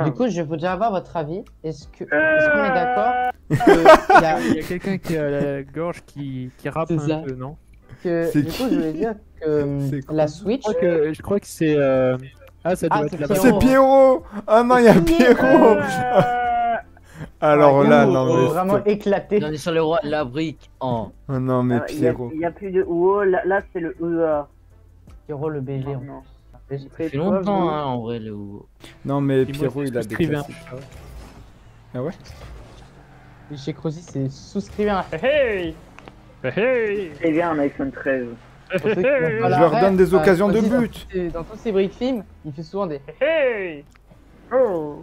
Du coup, je voudrais avoir votre avis. Est-ce qu'on est d'accord que Il y a quelqu'un qui a la gorge qui rappe C'est un ça. peu, non? Du coup, je voulais dire que C'est quoi? la Switch. Je crois que c'est. Ah, ça doit Ah, être c'est la Pierrot. C'est Pierrot! Ah non, il y a Pierrot! Alors là, non mais Vraiment stop. éclaté. On est sur le roi de la brique en. Oh non mais Il Pierrot. y a plus de OO, là c'est le EA. Pierrot le BG. Non, non. Ça fait longtemps, hein, en vrai, le. Non mais Puis moi, Pierrot c'est il a des souscrivé, hein. classiques. Ah ouais? Chez Crozy, c'est souscrire un hey. C'est bien un iPhone 13. Je leur donne des occasions de but. Dans tous ses briques films, il fait souvent des hey. Oh.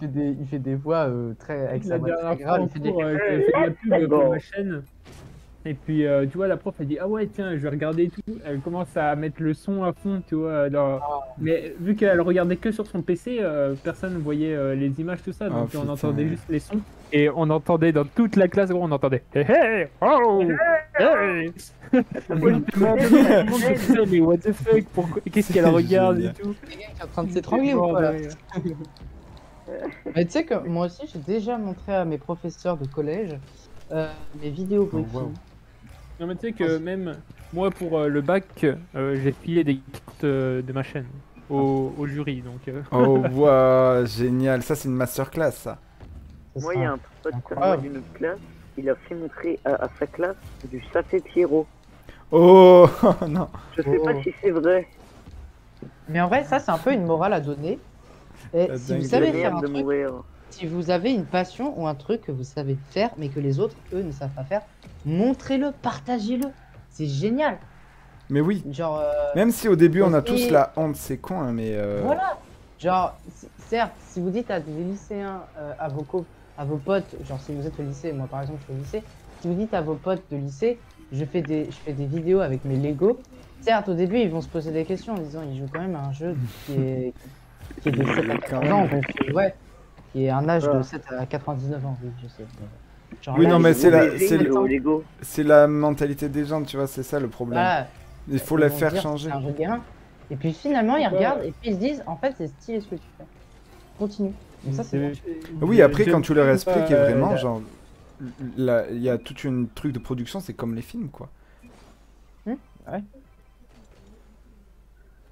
Il fait des voix très avec sa La voix très dernière grave. fois, Il fait des j'ai fait de la pub pour ma chaîne. Et puis, tu vois, la prof, elle dit, ah ouais, tiens, je vais regarder et tout. Elle commence à mettre le son à fond, tu vois. Mais vu qu'elle regardait que sur son PC, personne ne voyait les images, tout ça. Donc, on putain. entendait juste les sons. Et on entendait dans toute la classe, gros, on entendait hey, hey, oh, hey. Moi, j'étais mort de rire, tout le monde me disait, mais what the fuck, pourquoi, qu'est-ce qu'elle regarde et Génial. tout. quelqu'un qui est en train de s'étrangler ou quoi là? Mais tu sais que moi aussi, j'ai déjà montré à mes professeurs de collège mes vidéos briques wow. films. Non, mais tu sais que même moi, pour le bac, j'ai filé des cartes de ma chaîne au jury. Donc, Oh wow, génial. Ça c'est une masterclass ça. Moi, il y a un pote à moi incroyable. d'une autre classe, il a fait montrer à sa classe du Safé Pierrot. Oh non. Je sais pas si c'est vrai. Mais en vrai, ça, c'est un peu une morale à donner. Et La si vous dingue. savez J'ai faire un l'air de truc, mourir. si vous avez une passion ou un truc que vous savez faire, mais que les autres, eux, ne savent pas faire, montrez-le, partagez-le. C'est génial. Mais oui. Genre, Même si au début on a aussi- tous la honte, c'est con hein, mais voilà. Genre, certes, si vous dites à des lycéens, à vos potes, genre si vous êtes au lycée, moi par exemple je suis au lycée, si vous dites à vos potes de lycée, je fais des vidéos avec mes Lego, certes au début ils vont se poser des questions en disant ils jouent quand même à un jeu qui est de 7 à 14 ans, donc ouais, qui est un âge de 7 à 99 ans, oui je sais. Genre, Oui, là, non, mais ils c'est vont la- baiser, c'est ils le- vont- Lego. c'est la mentalité des gens, tu vois, c'est ça le problème. Voilà, Il faut ils les vont faire dire, changer. c'est un jeu de gamin. Et puis finalement ils regardent et puis ils se disent en fait c'est stylé ce que tu fais. Continue. Donc ça c'est bon. Oui, après quand tu leur j'aime expliques, pas, et vraiment, la- genre, il y a tout un truc de production, c'est comme les films, quoi.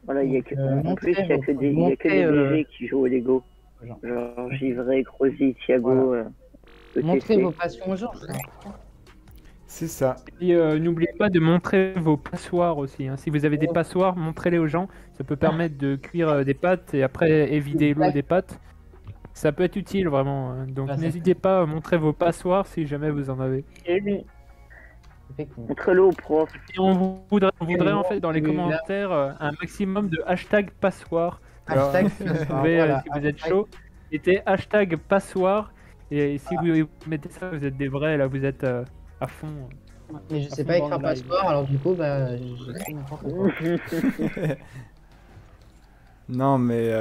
Voilà, il y a que, en montrez plus, il y a que des, il y a que des BG qui jouent au Lego. Genre Givray, Crozy, Thiago. Montrez ETC. vos passions aux gens. C'est ça. Et n'oubliez pas de montrer vos passoires aussi, hein. Si vous avez des passoires, montrez-les aux gens. Ça peut permettre de cuire des pâtes et après évider l'eau des pâtes. Ça peut être utile vraiment, hein. Donc Ah, ça n'hésitez pas à montrer vos passoires si jamais vous en avez. Et lui, Effectivement. montre-le au prof. Et on voudrait en fait dans les commentaires un maximum de hashtag passoire. Alors, Hashtag si vous pouvez, voilà, si vous êtes hashtag- chaud, mettez hashtag passoire. Et si vous mettez ça, vous êtes des vrais, là vous êtes à fond. Mais je sais fond pas dans écrire le live. passeport, alors du coup, bah, j'ai fait n'importe quoi. Non, mais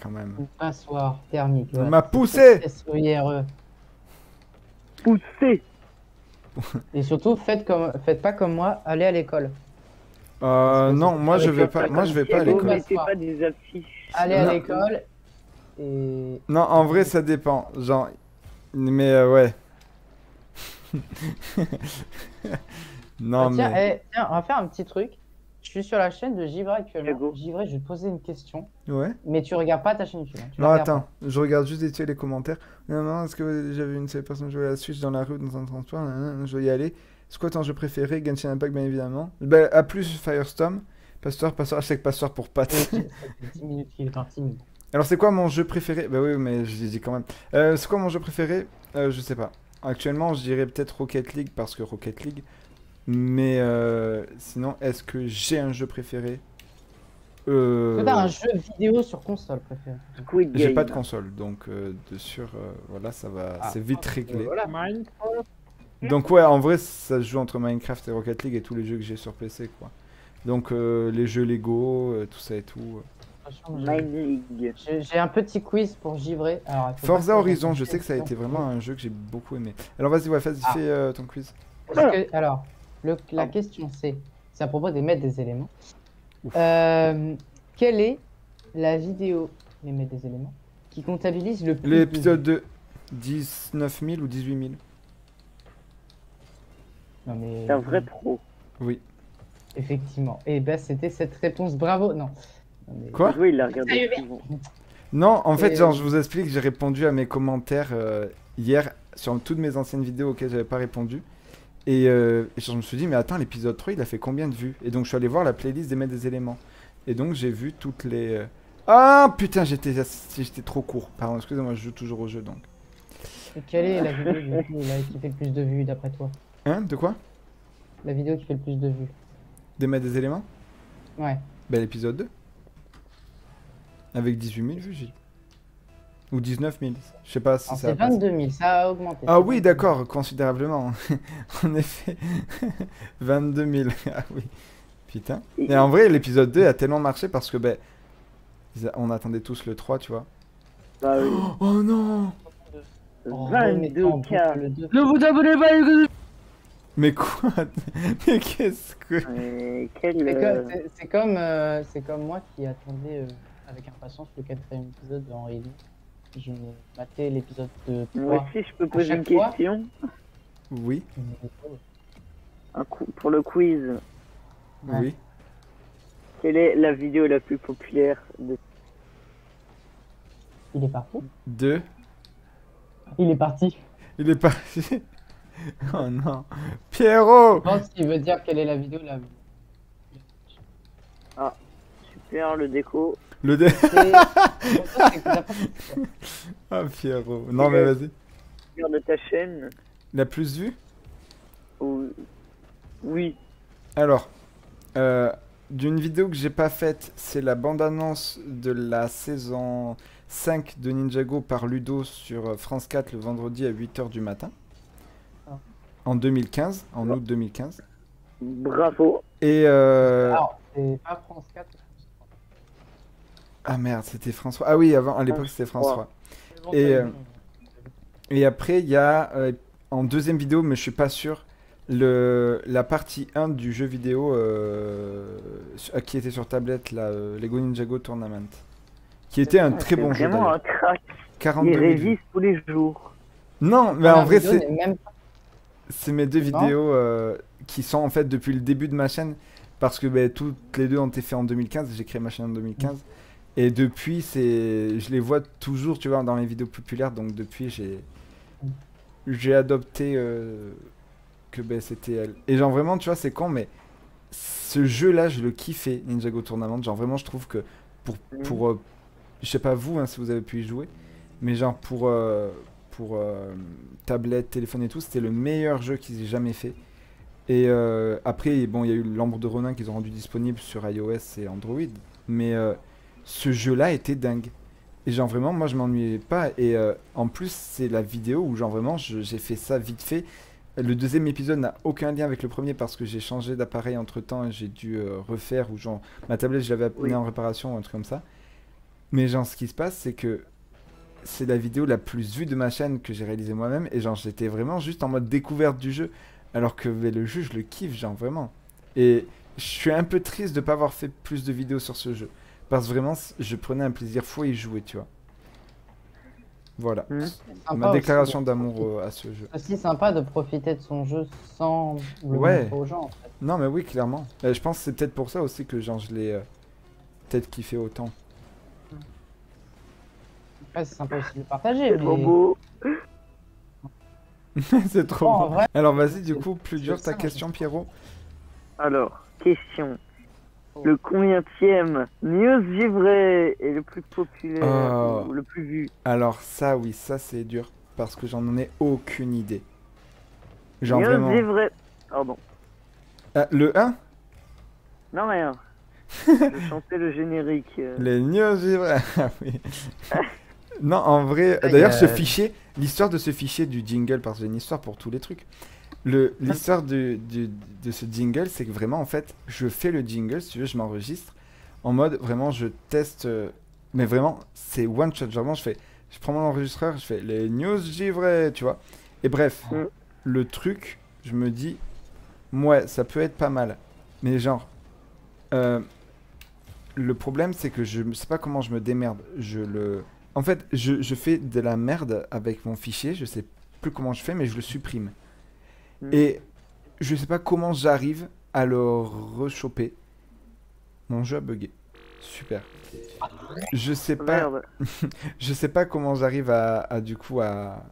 quand même. Passoire thermique. On voilà. m'a poussé! SEIRE. Poussé. Et surtout, faites pas comme moi, allez à l'école. Non, moi je vais pas, moi je vais pas à Thiago, l'école. mettez pas des affiches. Allez à Non. l'école. Et. Non, en vrai, ça dépend. Genre, mais ouais. Non, Ah, tiens, mais. tiens, on va faire un petit truc. Je suis sur la chaîne de Givray actuellement. Thiago. Givray, je vais te poser une question. Ouais. Mais tu regardes pas ta chaîne YouTube. Hein. Tu Non, la regardes attends, je regarde juste les commentaires. Non, non, est-ce que j'avais une seule personne jouer à la Switch dans la rue, dans un transport? Je vais y aller. C'est quoi ton jeu préféré? Genshin Impact, bien évidemment. Bah, à plus Firestorm. Pasteur, hashtag Pasteur pour pas. Pat. Ça fait 10 minutes qu'il est en timide. Alors, c'est quoi mon jeu préféré? Bah oui, mais je l'ai dit quand même. C'est quoi mon jeu préféré? Je sais pas. Actuellement, je dirais peut-être Rocket League parce que Rocket League. Mais sinon, est-ce que j'ai un jeu préféré? Est-ce que t'as un jeu vidéo sur console préféré? Squid J'ai Game. pas de console, donc de sûr, voilà, ça va, Ah. c'est vite réglé. Voilà. Donc ouais, en vrai, ça se joue entre Minecraft et Rocket League et tous les jeux que j'ai sur PC, quoi. Donc les jeux Lego, tout ça et tout. Mind League. J'ai un petit quiz pour Givray. Alors, il faut Forza pas que Horizon, je je sais que ça a été vraiment un jeu que j'ai beaucoup aimé. Alors vas-y, ouais, vas-y, Ah. fais ton quiz. Alors, la question c'est à propos des maîtres des éléments. Quelle est la vidéo, les maîtres des éléments, qui comptabilise le plus L'épisode 2, 19 000 ou 18 000? Non mais... C'est un vrai pro. Oui. Effectivement. Et ben c'était cette réponse, bravo. Non. Non, mais... Quoi? Oui, il l'a regardé souvent. Non, en fait, Et- genre, je vous explique, j'ai répondu à mes commentaires hier sur toutes mes anciennes vidéos auxquelles j'avais pas répondu. Et je me suis dit, mais attends, l'épisode 3, il a fait combien de vues? Et donc, je suis allé voir la playlist des maîtres des éléments. Et donc, j'ai vu toutes les... Ah, putain, j'étais trop court. Pardon, excusez-moi, je joue toujours au jeu, donc. Et quelle est la vidéo du coup, là, qui fait le plus de vues d'après toi? Hein? De quoi? La vidéo qui fait le plus de vues? Des maîtres des éléments? Ouais. Ben, l'épisode 2. Avec 18 000 vues, j'ai dit. Ou 19 000. Je sais pas si Alors, ça a c'est passé. 22 000, ça a augmenté. Ah oui, d'accord, considérablement. En effet. 22 000. Ah oui. Putain. Et en vrai, l'épisode 2 a tellement marché parce que, ben, on attendait tous le 3, tu vois. Bah oui. Oh non! Oh, 22K. le 2. Ne vous abonnez pas, les gars. Mais quoi? Mais qu'est-ce que... C'est comme moi qui attendais avec impatience le 4e épisode de Henri Lee. Je me matais l'épisode de 3. Moi aussi, je peux poser une chaque fois. question. Oui, Pour le quiz. Ouais. oui. Quelle est la vidéo la plus populaire de... Il est parti. 2. Il est parti. Il est parti. Oh non. Pierrot! Je pense qu'il veut dire quelle est la vidéo la Super, le déco. Le dé... C'est- Ah, Pierrot. Non, mais vas-y. De ta chaîne. La plus vue? Oui. Alors, d'une vidéo que j'ai pas faite, c'est la bande-annonce de la saison 5 de Ninjago par Ludo sur France 4 le vendredi à 8 h du matin. Ah. En 2015, en août 2015. Bravo. Et Alors, c'est pas France 4. ah merde, c'était François. Ah oui, avant, à l'époque c'était François. Et après, il y a en deuxième vidéo, mais je suis pas sûr, la partie 1 du jeu vidéo qui était sur tablette, Lego Ninjago Tournament. Qui était un très bon C'est jeu vraiment d'ailleurs. un crack. 42 Il 000 vues. résiste tous les jours. Non, mais en vrai, c'est Même... mes deux Non. vidéos qui sont en fait depuis le début de ma chaîne. Parce que ben, toutes les deux ont été faites en 2015. J'ai créé ma chaîne en 2015. Et depuis, je les vois toujours, tu vois, dans les vidéos populaires. Donc depuis, j'ai adopté que ben, c'était elle. Et genre vraiment, tu vois, c'est con, mais ce jeu-là, je le kiffais, Ninjago Tournament. Genre vraiment, je trouve que pour je sais pas vous, hein, si vous avez pu y jouer, mais genre pour tablette, téléphone et tout, c'était le meilleur jeu qu'ils aient jamais fait. Et après, bon, il y a eu l'Ombre de Ronin qu'ils ont rendu disponible sur iOS et Android, mais ce jeu-là était dingue. Et genre vraiment, moi je m'ennuyais pas. Et en plus, c'est la vidéo où genre vraiment, j'ai fait ça vite fait. Le deuxième épisode n'a aucun lien avec le premier parce que j'ai changé d'appareil entre temps et j'ai dû refaire, ou genre ma tablette je l'avais amenée en réparation ou un truc comme ça. Mais genre ce qui se passe, c'est que c'est la vidéo la plus vue de ma chaîne que j'ai réalisée moi-même. Et genre j'étais vraiment juste en mode découverte du jeu. Alors que mais le jeu, je le kiffe, genre vraiment. Et je suis un peu triste de pas avoir fait plus de vidéos sur ce jeu. Parce que vraiment, je prenais un plaisir fou à y jouer, tu vois. Voilà. Ma déclaration d'amour à ce jeu. C'est aussi sympa de profiter de son jeu sans le Ouais. montrer aux gens, en fait. Non, mais oui, clairement. Je pense que c'est peut-être pour ça aussi que genre, je l'ai peut-être kiffé autant. Après, c'est sympa aussi de le partager. C'est mais... trop beau. C'est trop Bon, en bon. vrai, Alors vas-y, du coup, plus c'est dur ça, ta question, Pierrot. Alors, question. Le combienième news givré est le plus populaire Oh. ou le plus vu? Alors ça, oui, ça c'est dur. Parce que j'en ai aucune idée. Genre News vraiment. givré. Pardon. Le 1? Non, rien. Je chantais le générique. Les news givrés. Ah oui. Non, en vrai, Ah, d'ailleurs, y a- ce fichier, l'histoire de ce fichier du jingle, parce que j'ai une histoire pour tous les trucs. L'histoire de ce jingle, c'est que vraiment, en fait, je fais le jingle, si tu veux, je m'enregistre. En mode, vraiment, je teste. Mais vraiment, c'est one shot. Genre, vraiment, je prends mon enregistreur, je fais les news givrés, tu vois. Et bref, le truc, je me dis, ouais, ça peut être pas mal. Mais genre, le problème, c'est que je sais pas comment je me démerde. En fait, je fais de la merde avec mon fichier, je sais plus comment je fais, mais je le supprime. Et je sais pas comment j'arrive à le rechoper. Mon jeu a bugué. Super. Je sais pas, Merde. je sais pas comment j'arrive du coup à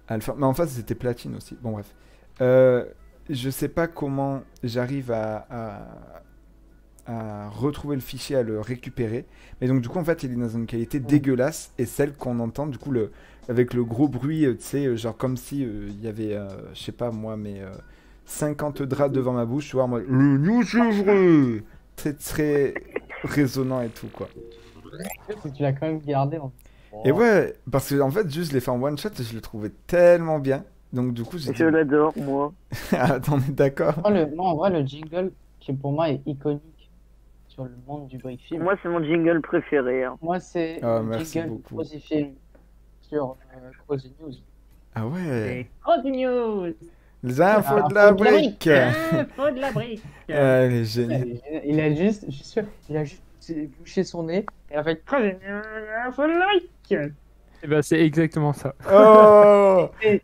le faire. Mais en fait, c'était platine aussi. Bon, bref. Je sais pas comment j'arrive à retrouver le fichier, à le récupérer. Mais donc, du coup, en fait, il est dans une qualité dégueulasse. Et celle qu'on entend, du coup, avec le gros bruit, tu sais, genre comme si il y avait, je sais pas moi, mais 50 draps devant ma bouche, tu vois, moi, le news c'est vrai. Très, très résonnant et tout, quoi. Tu l'as quand même gardé. Et ouais, parce que en fait, juste je l'ai fait en one shot et je le trouvais tellement bien. Donc, du coup, j'ai Je l'adore, moi. Attends, on est d'accord. Moi, en vrai, le jingle, qui pour moi est iconique sur le monde du break film. Moi, c'est mon jingle préféré. Hein. Moi, c'est Ah, le merci jingle beaucoup. du Crozy Film sur Crozy News. Ah ouais. Crozy News. Les infos Ah, de la brique. Info de la brique. Elle est géniale. Il a juste, je suis sûr, il a juste bouché son nez et a fait Crozy News, info de la brique. Et ben c'est exactement ça. Oh, Non, mais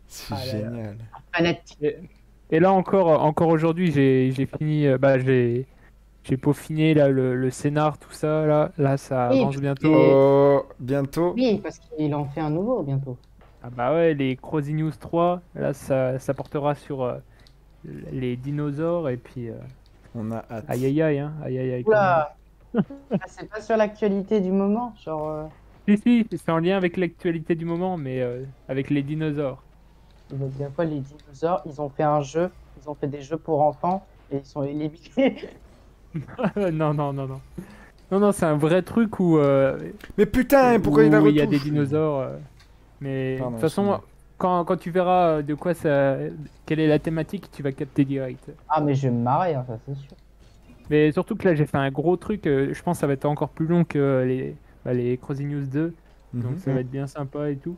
c'est Ah là là. génial. fanatique. Et là encore aujourd'hui, j'ai fini, j'ai peaufiné là le scénar, tout ça là ça Oui, avance parce bientôt. Oh, bientôt. Oui, parce qu'il en fait un nouveau bientôt. Ah bah ouais, les Crozy News 3, là ça portera sur les dinosaures et puis On a hâte. aïe aïe aïe hein, aïe aïe aïe. quand même. Oula. Ah, c'est pas sur l'actualité du moment, genre. Si, c'est en lien avec l'actualité du moment, mais avec les dinosaures. Il va dire quoi, les dinosaures, ils ont fait un jeu, ils ont fait des jeux pour enfants et ils sont éliminés. Non, non, non, non. Non, non, c'est un vrai truc où, Mais putain, pourquoi il a où il y a retouché des dinosaures. Mais Pardon, de toute façon, quand tu verras de quoi ça, quelle est la thématique, tu vas capter direct. Ah, mais je vais me marrer, hein, ça c'est sûr. Mais surtout que là, j'ai fait un gros truc. Je pense que ça va être encore plus long que les Crozy News 2. Donc Mhm. ça va être bien sympa et tout.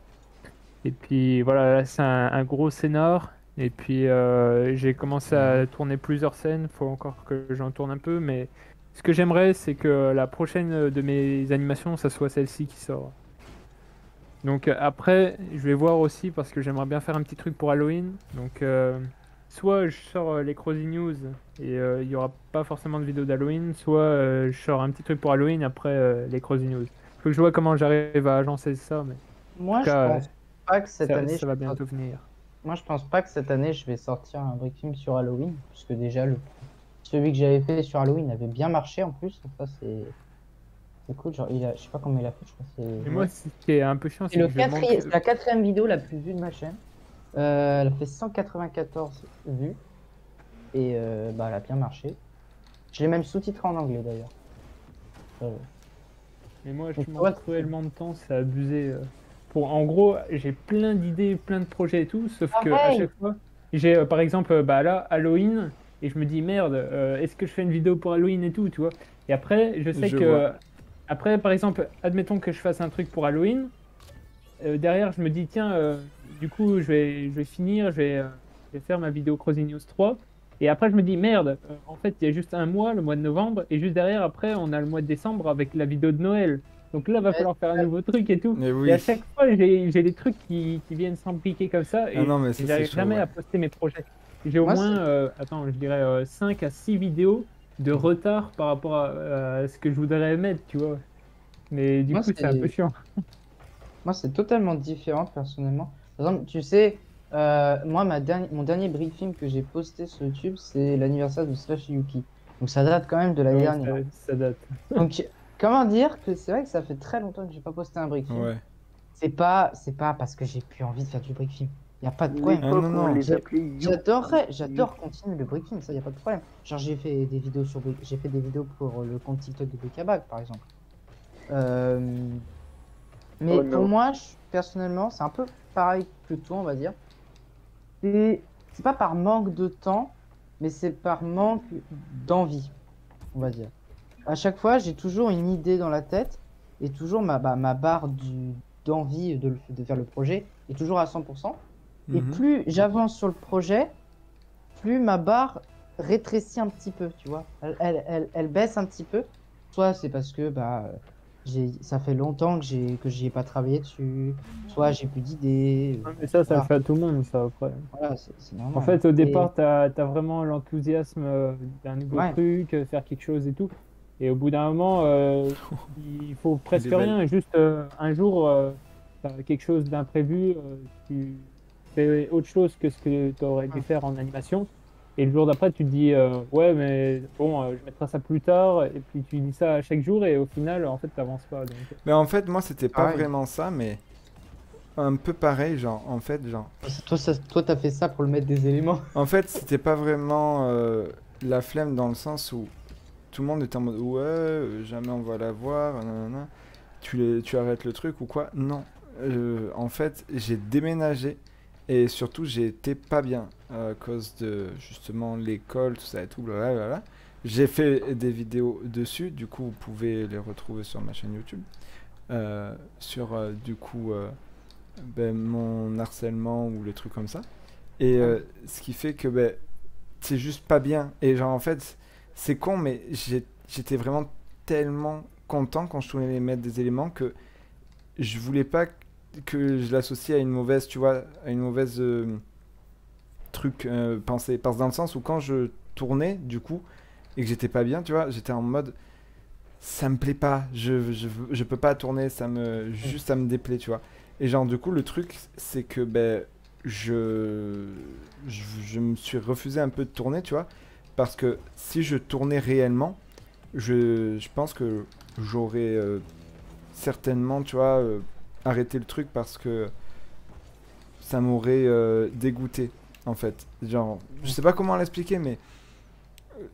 Et puis voilà, là, c'est un gros scénar. Et puis j'ai commencé à tourner plusieurs scènes. Faut encore que j'en tourne un peu. Mais ce que j'aimerais, c'est que la prochaine de mes animations, ça soit celle-ci qui sort. Donc après, je vais voir aussi parce que j'aimerais bien faire un petit truc pour Halloween. Donc soit je sors les Crozy News et il n'y aura pas forcément de vidéo d'Halloween, soit je sors un petit truc pour Halloween après les Crozy News. Faut que je vois comment j'arrive à agencer ça, mais Moi, je cas, pense pas que cette année. ça va bientôt venir. Moi, je pense pas que cette année je vais sortir un break film sur Halloween, puisque déjà celui que j'avais fait sur Halloween avait bien marché en plus. Donc ça, c'est cool. Genre, je sais pas comment il a fait, je crois que c'est. Et moi, ce qui est un peu chiant, C'est c'est que je manque... c'est la 4e vidéo la plus vue de ma chaîne. Elle a fait 194 vues. Et bah, elle a bien marché. Je l'ai même sous-titré en anglais d'ailleurs. Mais moi, je Donc, manque ouais. cruellement de temps, c'est abusé. En gros, j'ai plein d'idées, plein de projets et tout, sauf que à Pareil. chaque fois, j'ai par exemple, bah là, Halloween, et je me dis merde, est-ce que je fais une vidéo pour Halloween et tout, tu vois? Et après, je sais Je que, vois. après, par exemple, admettons que je fasse un truc pour Halloween, derrière, je me dis tiens, du coup, je vais finir, je vais faire ma vidéo Crozy News 3. Et après, je me dis, merde, en fait, il y a juste un mois, le mois de novembre, et juste derrière, après, on a le mois de décembre avec la vidéo de Noël. Donc là, va falloir faire un nouveau truc et tout. Mais oui. Et à chaque fois, j'ai des trucs qui viennent s'embriquer comme ça, et Ah non, mais ça, j'arrive c'est chaud, jamais ouais. à poster mes projets. J'ai au Moi, moins, attends, je dirais 5 à 6 vidéos de retard par rapport à ce que je voudrais mettre, tu vois. Mais du Moi, coup, c'est un peu chiant. Moi, c'est totalement différent personnellement. Par exemple, tu sais, moi, mon dernier brief film que j'ai posté sur YouTube, c'est l'anniversaire de Slash Yuki. Donc ça date quand même de l'année Ouais, dernière. ça date. Donc, comment dire que c'est vrai que ça fait très longtemps que j'ai pas posté un brief film. Ouais. C'est pas parce que j'ai plus envie de faire du brief film. Y a pas de problème. Ah, non, non, on les j'ai- appelait J'adore continuer le break film, ça y a pas de problème. Genre j'ai fait des vidéos j'ai fait des vidéos pour le compte TikTok de Bekabag par exemple. Mais Oh non. pour moi, personnellement, c'est un peu pareil que toi, on va dire. C'est pas par manque de temps, mais c'est par manque d'envie, on va dire. À chaque fois, j'ai toujours une idée dans la tête et toujours ma barre d'envie de faire le projet est toujours à 100%. Et Mhm. plus j'avance sur le projet, plus ma barre rétrécit un petit peu, tu vois. Elle baisse un petit peu. soit c'est parce que ça fait longtemps que j'y ai pas travaillé dessus, soit j'ai plus d'idées. Mais ça le Voilà, fait à tout le monde, ça, après. voilà, c'est En normal. fait, au Et départ, t'as vraiment l'enthousiasme d'un nouveau ouais, truc, faire quelque chose et tout. Et au bout d'un moment, il faut presque est belle. rien. Juste un jour, t'as quelque chose d'imprévu, tu fais autre chose que ce que tu aurais dû faire en animation. Et le jour d'après, tu te dis, ouais, mais bon, je mettrai ça plus tard. Et puis tu dis ça à chaque jour, et au final, en fait, t'avances pas. Donc... Mais en fait, moi, c'était pas pareil. vraiment ça, mais un peu pareil, genre, en fait, genre. Toi, t'as fait ça pour le mettre des éléments. En fait, c'était pas vraiment la flemme dans le sens où tout le monde était en mode ouais, jamais on va la voir, nanana. Tu arrêtes le truc ou quoi? Non. En fait, j'ai déménagé et surtout j'ai été pas bien à cause de justement l'école, tout ça et tout, blablabla. J'ai fait des vidéos dessus, du coup vous pouvez les retrouver sur ma chaîne YouTube. Sur du coup mon harcèlement ou les trucs comme ça. Et ce qui fait que c'est juste pas bien. Et genre en fait, c'est con, mais j'étais vraiment tellement content quand je tournais les mettre des éléments que je voulais pas que je l'associe à une mauvaise, tu vois, à une mauvaise truc pensée. Parce que dans le sens où quand je tournais, du coup, et que j'étais pas bien, tu vois, j'étais en mode ça me plaît pas, je peux pas tourner, juste ça me déplaît, tu vois. Et genre du coup le truc c'est que je me suis refusé un peu de tourner, tu vois, parce que si je tournais réellement, je pense que j'aurais certainement, tu vois, arrêté le truc parce que ça m'aurait dégoûté, en fait. Genre, je sais pas comment l'expliquer, mais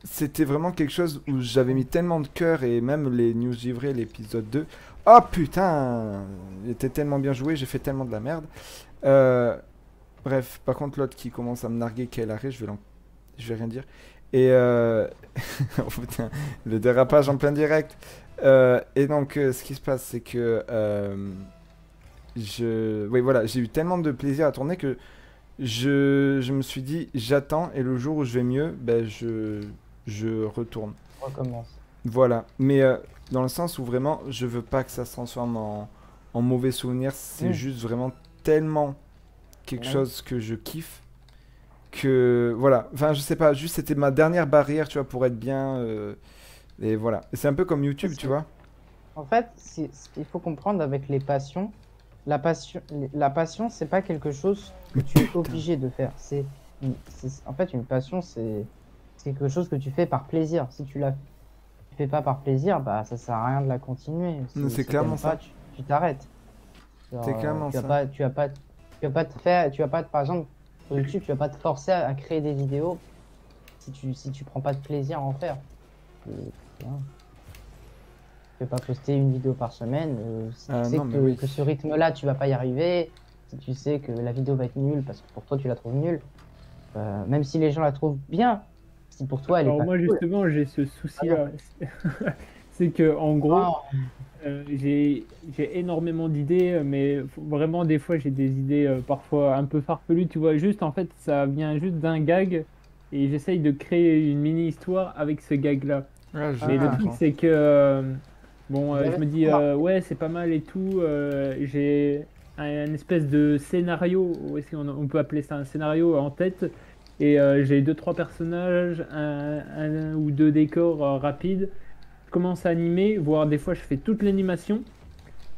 c'était vraiment quelque chose où j'avais mis tellement de cœur et même les news givrées, l'épisode 2. Oh putain, il était tellement bien joué, j'ai fait tellement de la merde. Bref, par contre, l'autre qui commence à me narguer, qu'elle arrête, je vais rien dire. Et oh, putain, le dérapage en plein direct. Et donc, ce qui se passe, c'est que oui, voilà, j'ai eu tellement de plaisir à tourner que je me suis dit, j'attends et le jour où je vais mieux, je retourne. On recommence. Voilà, mais dans le sens où vraiment, je veux pas que ça se transforme en mauvais souvenir. C'est juste vraiment tellement quelque chose que je kiffe que voilà. Enfin, je sais pas, juste c'était ma dernière barrière, tu vois, pour être bien. Et voilà. Et c'est un peu comme YouTube, tu vois. En fait, ce qu'il faut comprendre avec les passions, la passion, c'est pas quelque chose que tu es obligé de faire. En fait, une passion, c'est quelque chose que tu fais par plaisir. Si tu la fais pas par plaisir, bah ça sert à rien de la continuer. C'est clairement ça. Tu t'arrêtes. C'est clairement ça. Tu vas pas te faire, par exemple, sur YouTube, tu vas pas te forcer à créer des vidéos si tu prends pas de plaisir à en faire. Voilà. Tu peux pas poster une vidéo par semaine. Si tu sais que ce rythme-là, tu vas pas y arriver. Si tu sais que la vidéo va être nulle parce que pour toi, tu la trouves nulle. Même si les gens la trouvent bien, si pour toi, elle est pas moi, cool. Justement, j'ai ce souci-là. C'est que, en gros, j'ai énormément d'idées, mais vraiment, des fois, j'ai des idées parfois un peu farfelues. Tu vois, juste, en fait, ça vient juste d'un gag. Et j'essaye de créer une mini-histoire avec ce gag-là. Mais le truc, c'est que... Bon, je me dis, ouais, c'est pas mal et tout. J'ai un espèce de scénario, est-ce qu'on peut appeler ça un scénario en tête. Et j'ai 2-3 personnages, un ou deux décors rapides. Je commence à animer, voire des fois je fais toute l'animation.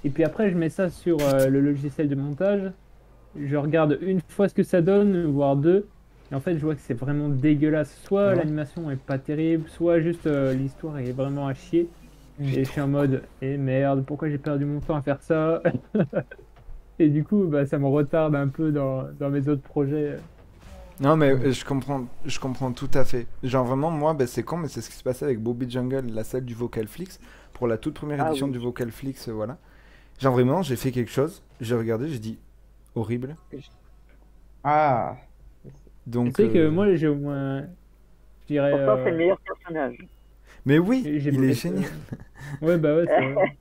Et puis après, je mets ça sur le logiciel de montage. Je regarde une fois ce que ça donne, voire deux. Et en fait, je vois que c'est vraiment dégueulasse. Soit l'animation est pas terrible, soit juste l'histoire est vraiment à chier. Et je suis en mode, merde, pourquoi j'ai perdu mon temps à faire ça? Et du coup, ça me retarde un peu dans mes autres projets. Non, mais je comprends tout à fait. Genre vraiment, moi, c'est con, mais c'est ce qui se passait avec Bobby Jungle, la salle du Vocalflix, pour la toute première édition du Vocalflix, voilà. Genre vraiment, j'ai fait quelque chose, j'ai regardé, j'ai dit, horrible. Ah. Donc, tu sais que moi, j'ai au moins, je dirais... Pourtant, c'est le meilleur personnage. Mais oui, il est génial. Ouais, bah ouais, c'est vrai.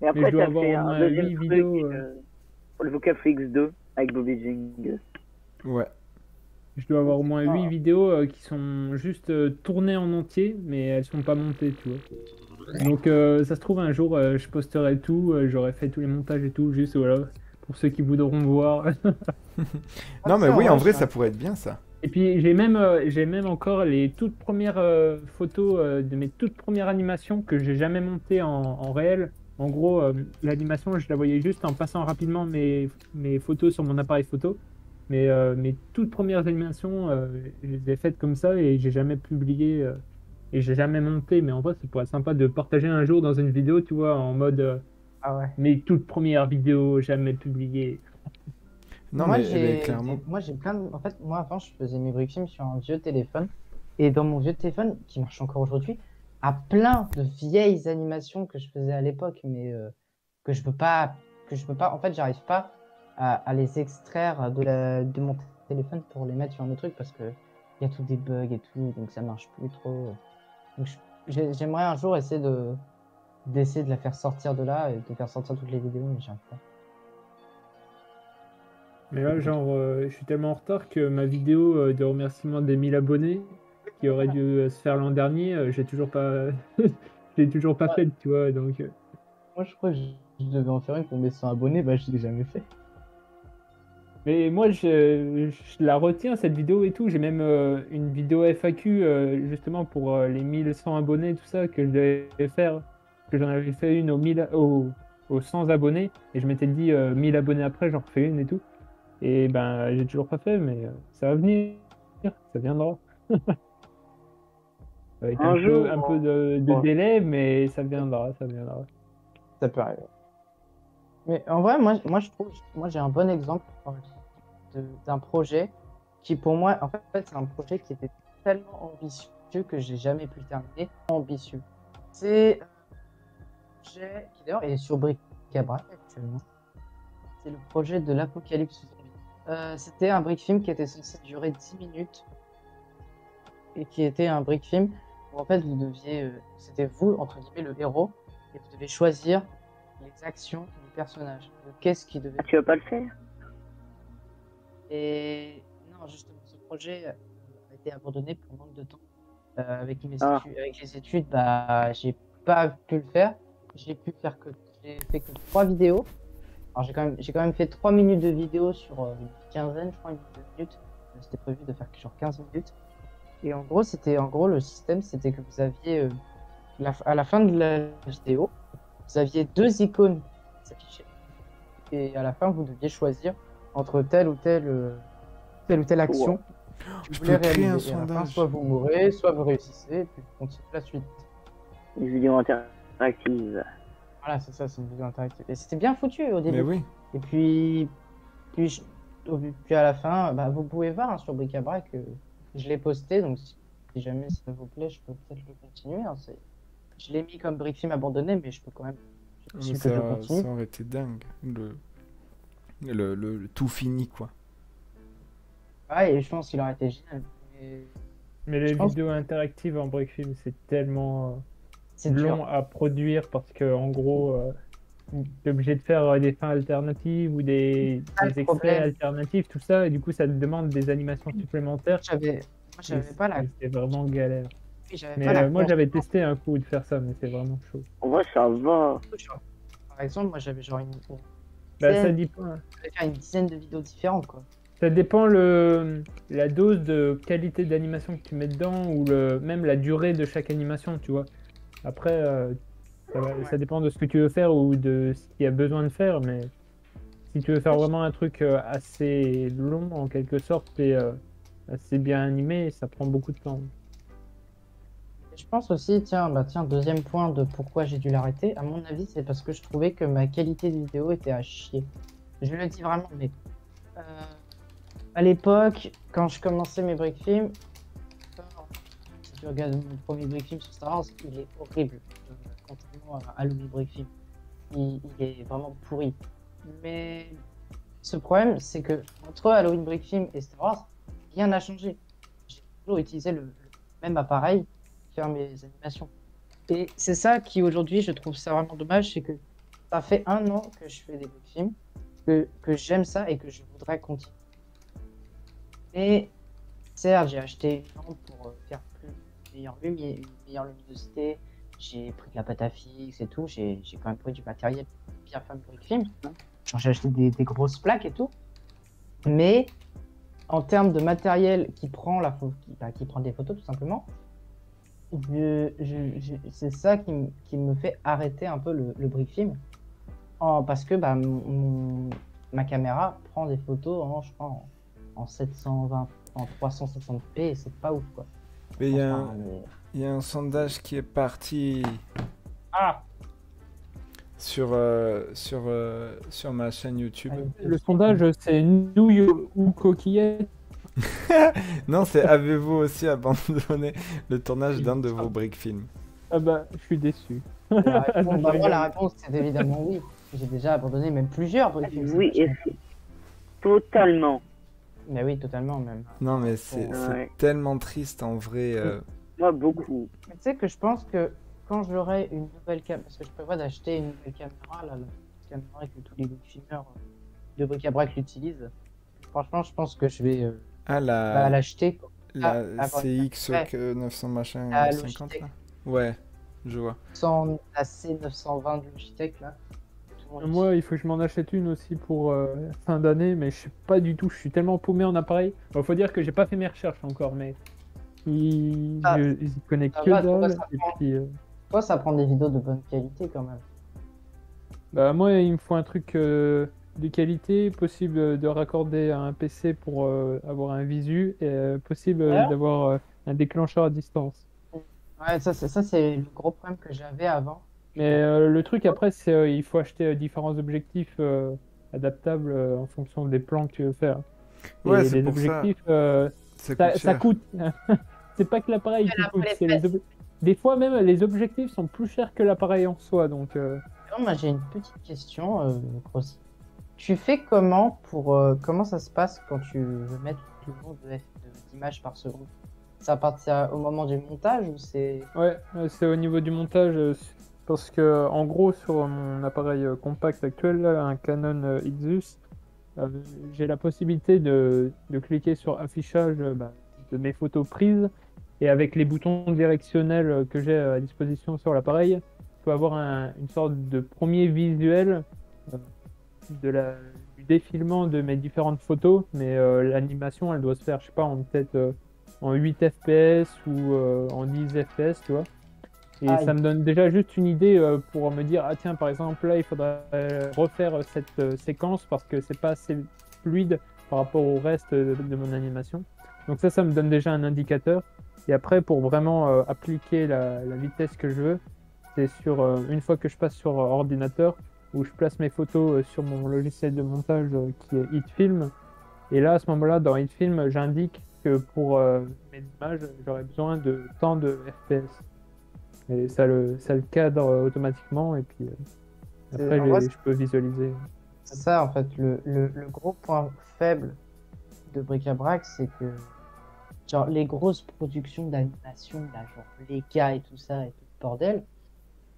Mais après, tu as fait un deuxième truc vidéos, pour le Vocalflix 2 avec Bobby Jungle. Ouais. Je dois avoir au moins 8 vidéos qui sont juste tournées en entier, mais elles sont pas montées, tu vois. Donc ça se trouve un jour je posterai tout, j'aurai fait tous les montages et tout, juste voilà, pour ceux qui voudront voir. Non, mais ça, oui, en ouais, vrai, ça. ça pourrait être bien, ça. Et puis j'ai même encore les toutes premières photos de mes toutes premières animations que j'ai jamais montées en réel. En gros, l'animation, je la voyais juste en passant rapidement mes photos sur mon appareil photo. Mais mes toutes premières animations, je les ai faites comme ça et j'ai jamais publié et j'ai jamais monté. Mais en vrai, ça pourrait être sympa de partager un jour dans une vidéo, tu vois, en mode Ah ouais. mes toutes premières vidéos jamais publiées. Non, Moi, mais clairement. moi, j'ai plein de... En fait, moi, avant, je faisais mes briefings sur un vieux téléphone. Et dans mon vieux téléphone, qui marche encore aujourd'hui, a plein de vieilles animations que je faisais à l'époque, mais que je peux pas... En fait, j'arrive pas à les extraire de mon téléphone pour les mettre sur un autre truc parce que il y a tous des bugs et tout, donc ça marche plus trop. Donc, j'aimerais un jour d'essayer de la faire sortir de là et de faire sortir toutes les vidéos, mais j'arrive pas. Mais là, genre, je suis tellement en retard que ma vidéo de remerciement des 1000 abonnés, qui aurait dû se faire l'an dernier, j'ai toujours pas, j'ai toujours pas faite, tu vois. Donc, Moi, je crois que je devais en faire une pour mes 100 abonnés, bah je l'ai jamais fait. mais moi, je la retiens cette vidéo et tout. J'ai même une vidéo FAQ justement pour les 1100 abonnés, tout ça, que je devais faire, que j'en avais fait une aux 100 abonnés, et je m'étais dit 1000 abonnés après, j'en refais une et tout. Et ben, j'ai toujours pas fait, mais ça va venir, ça viendra. Avec Un jour, un peu de délai, mais ça viendra, ça viendra. Ça peut arriver. Mais en vrai, moi je trouve, moi j'ai un bon exemple d'un projet qui pour moi, en fait, c'est un projet qui était tellement ambitieux que j'ai jamais pu le terminer. Ambitieux. C'est un projet qui d'ailleurs est sur Bric-à-Brac actuellement. C'est le projet de l'Apocalypse zombie. C'était un brick film qui était censé durer 10 minutes et qui était un brick film où en fait vous deviez, c'était vous entre guillemets le héros et vous devez choisir les actions du personnage. Qu'est-ce qui devait. Tu vas pas le faire? Et non, justement, ce projet a été abandonné pour manque de temps. Avec avec les études, bah, j'ai pas pu le faire. J'ai fait que 3 vidéos. Alors j'ai quand même fait 3 minutes de vidéo sur une quinzaine, je crois, une minute. C'était prévu de faire genre 15 minutes. Et en gros, le système, c'était que vous aviez à la fin de la vidéo, vous aviez 2 icônes qui s'affichaient. Et à la fin, vous deviez choisir entre telle ou telle action que Je vous voulez peux créer un réaliser. Et à la fin, sondage. soit vous mourrez, soit vous réussissez, et puis vous continuez la suite. Une vidéo interactive. Voilà, c'est ça, c'est une vidéo interactive. Et c'était bien foutu au début. Mais oui. Et puis à la fin, bah, vous pouvez voir hein, sur Bric-à-Brac, je l'ai posté, donc si jamais ça vous plaît, je peux peut-être le continuer. Hein, je l'ai mis comme brick film abandonné, mais je peux quand même. Je peux le continuer. Ça aurait été dingue. Le tout fini, quoi. Ouais, et je pense qu'il aurait été génial. Mais les vidéos interactives en break film, c'est tellement c'est long dur à produire parce que en gros, t'es obligé de faire des fins alternatives ou des extraits alternatifs, tout ça, et du coup, ça te demande des animations supplémentaires. J'avais pas la. C'est vraiment galère. Oui, mais moi, j'avais testé un coup de faire ça, mais c'est vraiment chaud. En vrai, ça va. Par exemple, moi, j'avais genre ça dépend. J'allais faire une dizaine de vidéos différentes, quoi. Ça dépend la dose de qualité d'animation que tu mets dedans ou même la durée de chaque animation, tu vois. Après, ça dépend de ce que tu veux faire ou de ce qu'il y a besoin de faire, mais si tu veux faire vraiment un truc assez long en quelque sorte et assez bien animé, ça prend beaucoup de temps. Je pense aussi, tiens, deuxième point de pourquoi j'ai dû l'arrêter, à mon avis, c'est parce que je trouvais que ma qualité de vidéo était à chier. Je le dis vraiment, mais à l'époque, quand je commençais mes break films, si tu regardes mon premier break film sur Star Wars, il est horrible, contrairement à Halloween break film. Il est vraiment pourri. Mais ce problème, c'est que entre Halloween break film et Star Wars, rien n'a changé. J'ai toujours utilisé le même appareil pour faire mes animations. Et c'est ça qui aujourd'hui, je trouve ça vraiment dommage, c'est que ça fait 1 an que je fais des break films, que j'aime ça et que je voudrais continuer. Et certes, j'ai acheté une lampe pour faire une meilleure luminosité, j'ai pris de la pâte à fixe et tout, j'ai quand même pris du matériel bien fait pour film. Genre, j'ai acheté des grosses plaques et tout. Mais en termes de matériel qui prend qui prend des photos tout simplement, c'est ça qui me fait arrêter un peu le brick film. Parce que bah, ma caméra prend des photos je crois, en 720, en 360p, et c'est pas ouf quoi. Mais il y a un sondage qui est parti sur ma chaîne YouTube. Le sondage, c'est nouille ou coquillette. Non, c'est avez-vous aussi abandonné le tournage d'un de vos brick films? Ah bah, je suis déçu. La réponse, c'est évidemment oui. J'ai déjà abandonné même plusieurs brick films. Oui, et totalement. Mais oui, totalement même. Non, mais c'est tellement triste en vrai. Moi, beaucoup. Mais tu sais que je pense que quand j'aurai une nouvelle caméra, parce que je prévois d'acheter une nouvelle caméra, la caméra que tous les brick filmeurs de bric-à-brac l'utilisent. Franchement, je pense que je vais l'acheter. La CX 900 machin 50 là. Ouais, je vois. La C920 de Logitech là. Moi, il faut que je m'en achète une aussi pour fin d'année, mais je sais pas du tout. Je suis tellement paumé en appareil. Bon, faut dire que j'ai pas fait mes recherches encore, mais ils y connaissent que dalle. Toi, ça prend des vidéos de bonne qualité quand même. Bah moi, il me faut un truc de qualité, possible de raccorder à un PC pour avoir un visu, et possible d'avoir un déclencheur à distance. Ouais, ça c'est le gros problème que j'avais avant. Mais le truc après, c'est il faut acheter différents objectifs adaptables en fonction des plans que tu veux faire. Ouais, et c'est les pour objectifs, ça coûte. C'est pas que l'appareil qui coûte, c'est des fois même les objectifs sont plus chers que l'appareil en soi. Donc, moi j'ai une petite question, Grossi. Tu fais comment comment ça se passe quand tu veux mettre le nombre d'images par seconde? Ça appartient au moment du montage ou c'est... Ouais, c'est au niveau du montage. Parce que en gros sur mon appareil compact actuel, là, un Canon Xus, j'ai la possibilité de cliquer sur affichage de mes photos prises, et avec les boutons directionnels que j'ai à disposition sur l'appareil, je peux avoir une sorte de premier visuel du défilement de mes différentes photos, mais l'animation elle doit se faire, je sais pas, peut-être en 8 fps ou en 10 fps, tu vois. Et ça me donne déjà juste une idée pour me dire, ah tiens, par exemple, là, il faudrait refaire cette séquence parce que c'est pas assez fluide par rapport au reste de mon animation. Donc ça me donne déjà un indicateur. Et après, pour vraiment appliquer la vitesse que je veux, c'est une fois que je passe sur ordinateur, où je place mes photos sur mon logiciel de montage qui est HitFilm. Et là, à ce moment-là, dans HitFilm, j'indique que pour mes images, j'aurais besoin de tant de FPS. Et ça le cadre automatiquement, et puis après je peux visualiser. C'est ça en fait, le gros point faible de bric-à-brac, c'est que genre les grosses productions d'animation, genre Leica et tout ça, et tout le bordel,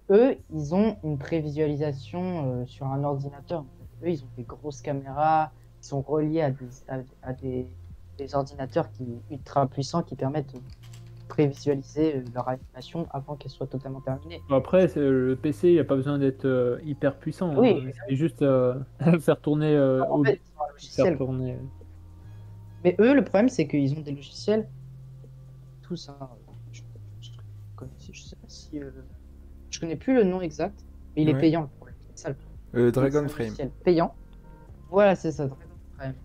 eux, ils ont une prévisualisation sur un ordinateur. Eux, ils ont des grosses caméras, ils sont reliés à des ordinateurs ultra puissants qui permettent prévisualiser leur animation avant qu'elle soit totalement terminée. Après, le PC, il n'y a pas besoin d'être hyper puissant. Oui. Hein. C'est juste faire tourner. En fait, ils ont un logiciel. Mais eux, le problème, c'est qu'ils ont des logiciels. Tout ça. Je connais plus le nom exact, mais il est payant le problème. C'est ça le problème. Dragon Frame. Payant. Voilà, c'est ça, Dragon Frame.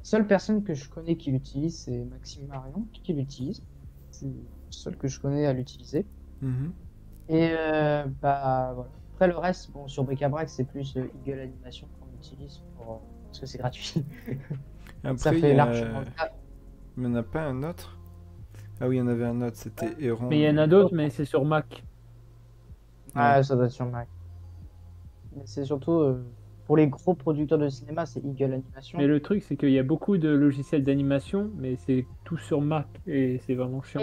Seule personne que je connais qui l'utilise, c'est Maxime Marion qui l'utilise. C'est le seul que je connais à l'utiliser. Et voilà. Après le reste, bon, sur bric-à-brac, c'est plus Eagle Animation qu'on utilise parce que c'est gratuit. Après, ça fait largement. Mais il n'y en a pas un autre? Ah oui, il y en avait un autre, c'était Héron. Mais il y en a d'autres, mais c'est sur Mac. Ah, ça doit être sur Mac. Mais c'est surtout pour les gros producteurs de cinéma, c'est Eagle Animation. Mais le truc, c'est qu'il y a beaucoup de logiciels d'animation, mais c'est tout sur Mac, et c'est vraiment chiant.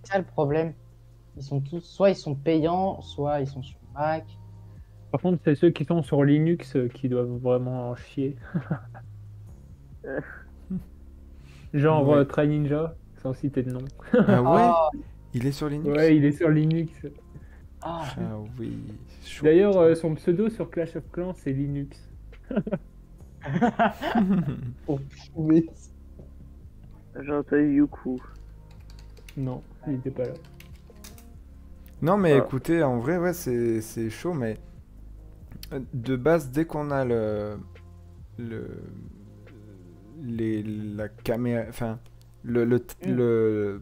C'est ça le problème. Ils sont tous, soit ils sont payants, soit ils sont sur Mac. Par contre, c'est ceux qui sont sur Linux qui doivent vraiment en chier. Genre Try Ninja, sans citer de nom. Ah ouais? Il est sur Linux? Ouais, il est sur Linux. Ah, Ah oui. chaud. D'ailleurs, son pseudo sur Clash of Clans, c'est Linux. pour prouver. J'ai entendu Youku. Non, il était pas là. Non, mais Ah. écoutez, en vrai, ouais, c'est chaud, mais de base, dès qu'on a le, la caméra, enfin,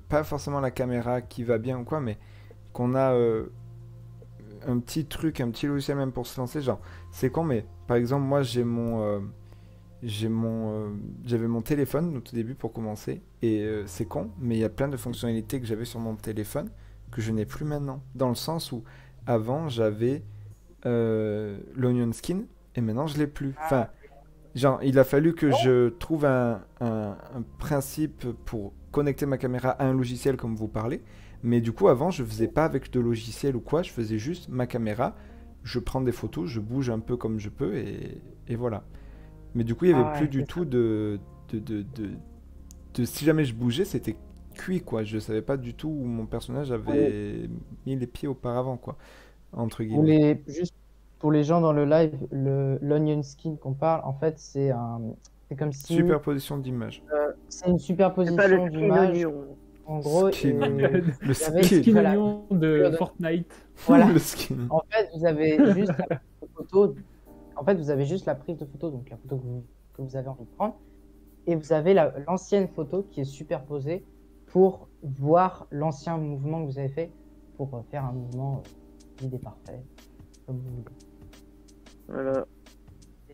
pas forcément la caméra qui va bien ou quoi, mais qu'on a un petit truc, un petit logiciel même pour se lancer, genre, c'est con, mais par exemple, moi, j'avais mon téléphone au tout début pour commencer, et c'est con, mais il y a plein de fonctionnalités que j'avais sur mon téléphone que je n'ai plus maintenant. Dans le sens où avant j'avais l'Onion Skin et maintenant je l'ai plus. Enfin, genre, il a fallu que je trouve un principe pour connecter ma caméra à un logiciel comme vous parlez. Mais du coup, avant, je faisais pas avec de logiciel ou quoi, je faisais juste ma caméra, je prends des photos, je bouge un peu comme je peux et voilà. Mais du coup, il n'y avait plus du tout de si jamais je bougeais, c'était cuit quoi. Je savais pas du tout où mon personnage avait mis les pieds auparavant quoi. Entre guillemets. Juste pour les gens dans le live, l'Onion Skin qu'on parle, en fait, c'est comme si. Superposition d'images. C'est une C'est pas le superposition skin d'images. oignon. En gros, Skin. et- Le il y avait- skin. Skin voilà. oignon de Fortnite. voilà. Le skin. En fait, vous avez juste la prise de photo. En fait, vous avez juste la prise de photo, donc la photo que vous avez envie de prendre, et vous avez l'ancienne photo qui est superposée pour voir l'ancien mouvement que vous avez fait pour faire un mouvement vide et parfait, comme vous voulez. Voilà.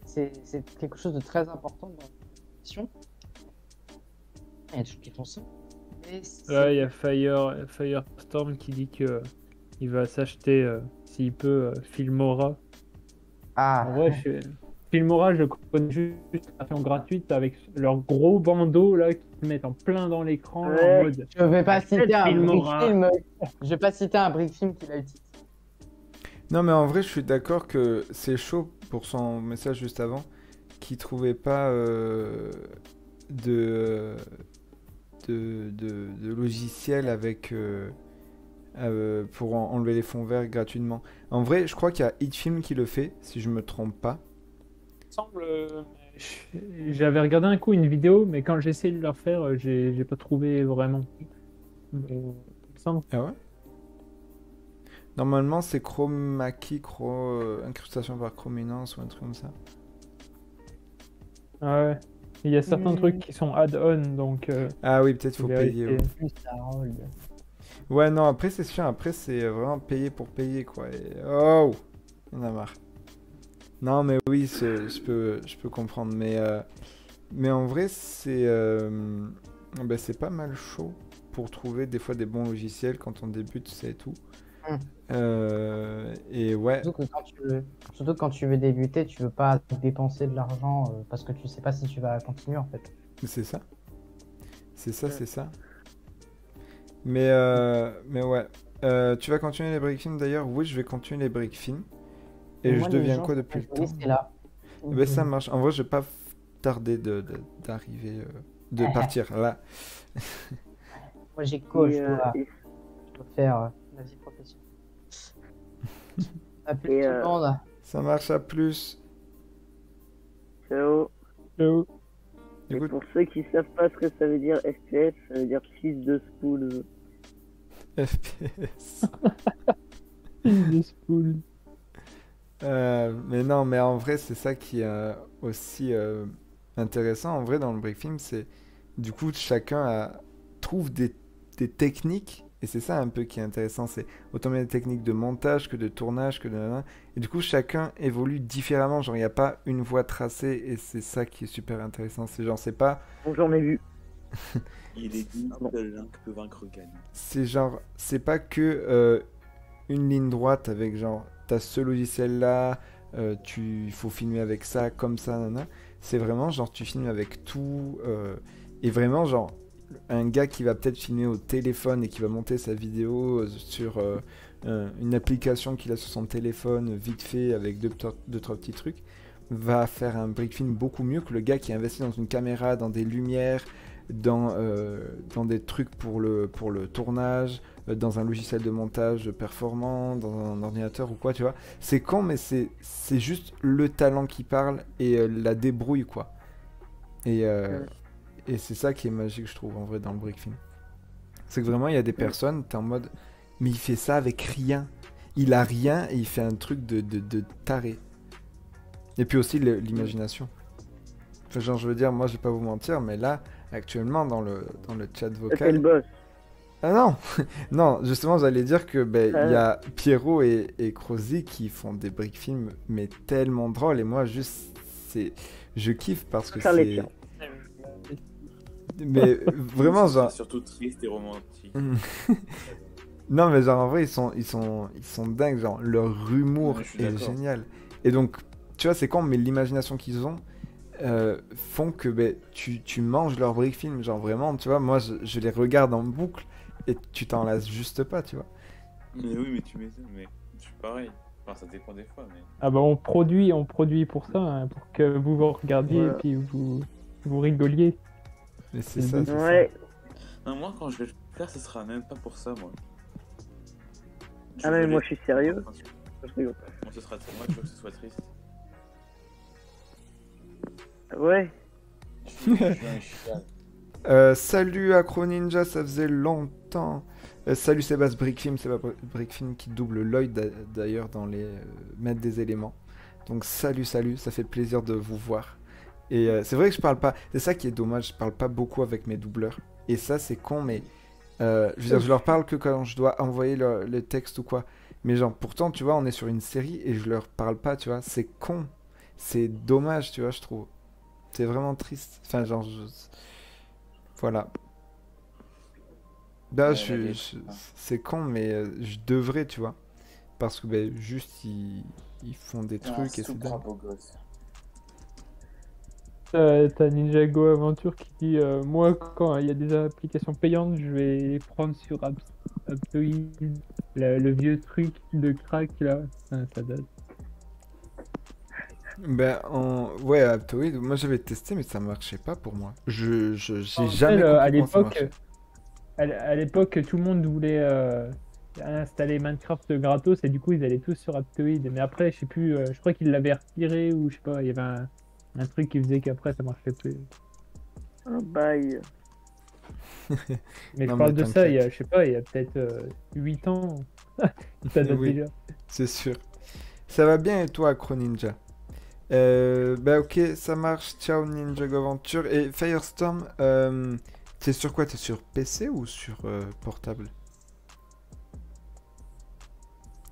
C'est quelque chose de très important dans l'émission. Il y a des gens qui font ça. Et Là, il y a Firestorm qui dit que il va s'acheter, s'il peut, Filmora. Ah, En vrai, Filmora, je connais juste la version gratuite avec leur gros bandeau là qui se mettent en plein dans l'écran Ouais. en mode. je vais pas citer un Filmora. brick film. Je vais pas citer un brick film qu'il a utilisé. Non mais en vrai je suis d'accord que c'est chaud pour son message juste avant qui trouvait pas de logiciel avec pour enlever les fonds verts gratuitement. En vrai je crois qu'il y a Hitfilm qui le fait si je me trompe pas. J'avais regardé un coup une vidéo, mais quand j'ai essayé de la faire, j'ai pas trouvé vraiment. Mais, il me semble. Ah ouais? Normalement c'est chroma key, incrustation par chrominance ou un truc comme ça. Ah ouais. Il y a certains Hmm. trucs qui sont add-on, donc. Ah oui peut-être faut vérifier. payer. Ouais. Plus Harold. Ouais, non, après, c'est sûr, après, c'est vraiment payer pour payer, quoi. Et... Oh! Il y en a marre. Non, mais oui, je peux comprendre. Mais en vrai, ben, c'est pas mal chaud pour trouver des fois des bons logiciels quand on débute, c'est tout. Et ouais, Surtout que quand tu veux débuter, tu veux pas dépenser de l'argent parce que tu sais pas si tu vas continuer en fait. c'est ça. C'est ça, c'est ça. Mais ouais. Tu vas continuer les break films d'ailleurs? Oui, je vais continuer les break films. Et Moi, je les deviens gens, quoi depuis le temps? c'est là. Ben, ça marche. En vrai, je vais pas tarder d'arriver, de partir là. Moi j'ai coach, Et, je dois faire ma vie professionnelle. À plus Et, tout le monde. Ça marche à plus. ciao. Ciao. Du Et coup, pour ceux qui savent pas ce que ça veut dire FPS, ça veut dire fils de spool. FPS. Mais non, mais en vrai, c'est ça qui est aussi intéressant. En vrai, dans le break film, c'est du coup chacun trouve des techniques. Et c'est ça un peu qui est intéressant, c'est autant bien des techniques de montage que de tournage, que de... Et du coup, chacun évolue différemment, genre il n'y a pas une voie tracée, et c'est ça qui est super intéressant. C'est genre, c'est pas... Bon, j'en ai vu. Il est dit que l'un qui peut vaincre gagne. C'est genre, c'est pas que une ligne droite avec genre, t'as ce logiciel-là, il faut filmer avec ça, comme ça, nanana. C'est vraiment genre, tu filmes avec tout, et vraiment genre... Un gars qui va peut-être filmer au téléphone et qui va monter sa vidéo sur une application qu'il a sur son téléphone vite fait avec deux trois petits trucs va faire un break film beaucoup mieux que le gars qui investit dans une caméra, dans des lumières, dans des trucs pour le tournage, dans un logiciel de montage performant, dans un ordinateur ou quoi, tu vois. C'est con, mais c'est juste le talent qui parle et la débrouille, quoi. Et c'est ça qui est magique, je trouve, en vrai, dans le brick film. C'est que vraiment, il y a des personnes, t'es en mode, mais il fait ça avec rien. Il a rien et il fait un truc de taré. Et puis aussi l'imagination. Enfin, genre, je veux dire, moi, je vais pas vous mentir, mais là, actuellement, dans le chat vocal... Quel boss? Ah non. Non, justement, j'allais dire que il y a Pierrot et Crozy qui font des brick films, mais tellement drôles. Et moi, juste, je kiffe parce que c'est... Mais vraiment, genre... C'est surtout triste et romantique. Non, mais genre, en vrai, ils sont dingues. Genre, leur humour est génial. Et donc, tu vois, c'est con, mais l'imagination qu'ils ont font que tu manges leur brick film. Genre, vraiment, tu vois, moi, je les regarde en boucle et tu t'en lasses juste pas, tu vois. Mais oui, mais tu m'étonnes, mais je suis pareil. Enfin, ça dépend des fois, mais... Ah bah, on produit pour ça, hein, pour que vous regardiez et puis vous rigoliez. Mais c'est ça, c'est Ouais. ça. Non, moi, quand je vais le faire, ce sera même pas pour ça, moi. Ah mais moi je suis sérieux. Moi, ce sera... Moi, je veux que ce soit triste. Ouais. Je suis un chial. Salut Acro Ninja, ça faisait longtemps. Salut Sébastien Brickfilm, c'est pas Brickfilm qui double Lloyd d'ailleurs dans les maîtres des éléments. Donc salut, ça fait plaisir de vous voir. Et c'est vrai que je parle pas, c'est ça qui est dommage, je parle pas beaucoup avec mes doubleurs. Et ça c'est con, mais je veux dire, je leur parle que quand je dois envoyer le texte ou quoi. Mais genre pourtant tu vois, on est sur une série et je leur parle pas, tu vois, c'est con. C'est dommage, tu vois, je trouve. C'est vraiment triste. Enfin genre, voilà. Là, c'est con, mais je devrais, tu vois. Parce que juste, ils font des trucs et c'est dingue. T'as Ninjago Aventure qui dit moi, quand il y a des applications payantes, je vais les prendre sur Aptoide, le vieux truc de crack là. Ça date. Ouais, Aptoide, moi j'avais testé, mais ça marchait pas pour moi. J'ai jamais compris à l'époque, tout le monde voulait installer Minecraft gratos et du coup ils allaient tous sur Aptoide. Mais après, je sais plus, je crois qu'ils l'avaient retiré ou je sais pas, il y avait un truc qui faisait qu'après ça marchait plus. Un bail. Mais je parle de ça, il y a, je sais pas, il y a peut-être 8 ans. Ça date déjà. C'est sûr. Ça va bien et toi, Acro Ninja? Ok, ça marche. Ciao Ninja Aventure. Et Firestorm, t'es sur quoi? T'es sur PC ou sur portable?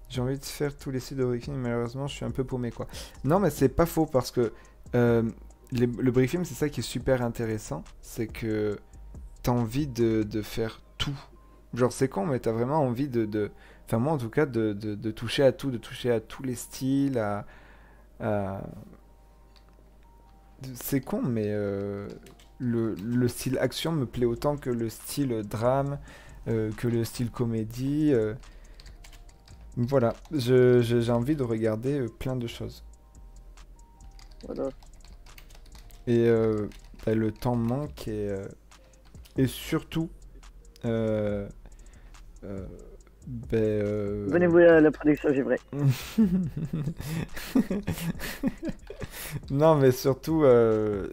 J'ai envie de faire tous les sites de briefing, mais malheureusement je suis un peu paumé quoi. Non mais c'est pas faux parce que le briefing c'est ça qui est super intéressant. C'est que t'as envie de faire tout. Genre c'est con mais t'as vraiment envie enfin moi en tout cas de toucher à tout, de toucher à tous les styles, c'est con mais le style action me plaît autant que le style drame, que le style comédie. Voilà, j'ai envie de regarder plein de choses. Voilà. Et le temps manque et surtout... Venez-vous à la production, j'ai vrai. Non, mais surtout,